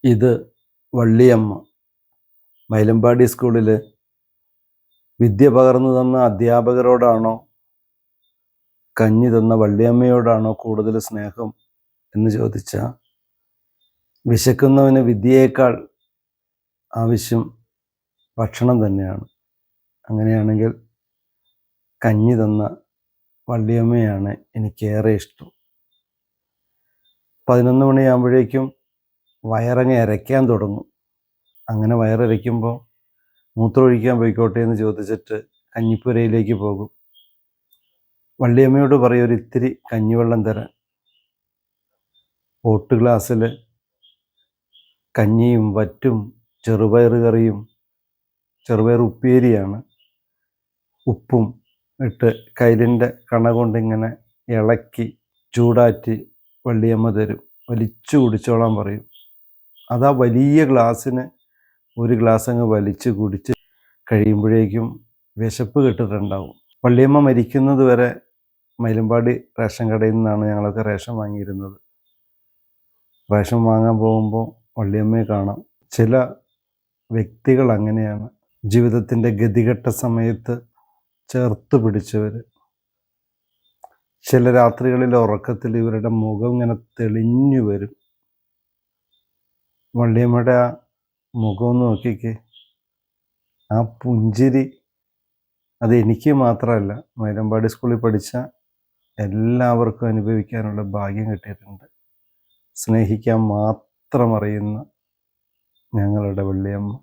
ഇത് വള്ളിയമ്മ. മൈലമ്പാടി സ്കൂളിൽ വിദ്യ പകർന്നു തന്ന അധ്യാപകരോടാണോ കഞ്ഞി തന്ന വള്ളിയമ്മയോടാണോ കൂടുതൽ സ്നേഹം എന്ന് ചോദിച്ചാൽ, വിശക്കുന്നവന് വിദ്യയേക്കാൾ ആവശ്യം ഭക്ഷണം തന്നെയാണ്. അങ്ങനെയാണെങ്കിൽ കഞ്ഞി തന്ന വള്ളിയമ്മയാണ് എനിക്കേറെ ഇഷ്ടം. 11 മണിയാകുമ്പോഴേക്കും വയറങ്ങ് ഇരയ്ക്കാൻ തുടങ്ങും. അങ്ങനെ വയറിരയ്ക്കുമ്പോൾ മൂത്രമൊഴിക്കാൻ പോയിക്കോട്ടെ എന്ന് ചോദിച്ചിട്ട് കഞ്ഞിപ്പുരയിലേക്ക് പോകും. വള്ളിയമ്മയോട് പറയും ഒരിത്തിരി കഞ്ഞിവെള്ളം തരാൻ. പോട്ട് ഗ്ലാസ്സിൽ കഞ്ഞിയും വറ്റും ചെറുപയർ കറിയും, ചെറുപയർ ഉപ്പേരിയാണ്, ഉപ്പും ഇട്ട് കൈലിൻ്റെ കണ കൊണ്ടിങ്ങനെ ഇളക്കി ചൂടാറ്റി വള്ളിയമ്മ തരും. വലിച്ചു കുടിച്ചോളാൻ പറയും. അതാ വലിയ ഗ്ലാസ്സിന് ഒരു ഗ്ലാസ് അങ്ങ് വലിച്ച് കുടിച്ച് കഴിയുമ്പോഴേക്കും വിശപ്പ് കെട്ടിട്ടുണ്ടാവും. വള്ളിയമ്മ മരിക്കുന്നത് വരെ മൈലമ്പാടി റേഷൻ കടയിൽ നിന്നാണ് ഞങ്ങളൊക്കെ റേഷൻ വാങ്ങിയിരുന്നത്. റേഷൻ വാങ്ങാൻ പോകുമ്പോൾ വള്ളിയമ്മയെ കാണാം. ചില വ്യക്തികൾ അങ്ങനെയാണ്, ജീവിതത്തിൻ്റെ ഗതികെട്ട സമയത്ത് ചേർത്ത് പിടിച്ചവർ. ചില രാത്രികളിൽ ഉറക്കത്തിൽ ഇവരുടെ മുഖം ഇങ്ങനെ തെളിഞ്ഞു വരും. വള്ളിയമ്മയുടെ ആ മുഖം നോക്കിക്കേ, ആ പുഞ്ചിരി. അത് എനിക്ക് മാത്രമല്ല, മൈലമ്പാടി സ്കൂളിൽ പഠിച്ച എല്ലാവർക്കും അനുഭവിക്കാനുള്ള ഭാഗ്യം കിട്ടിയിട്ടുണ്ട്. സ്നേഹിക്കാൻ മാത്രം അറിയുന്ന ഞങ്ങളുടെ വള്ളിയമ്മ.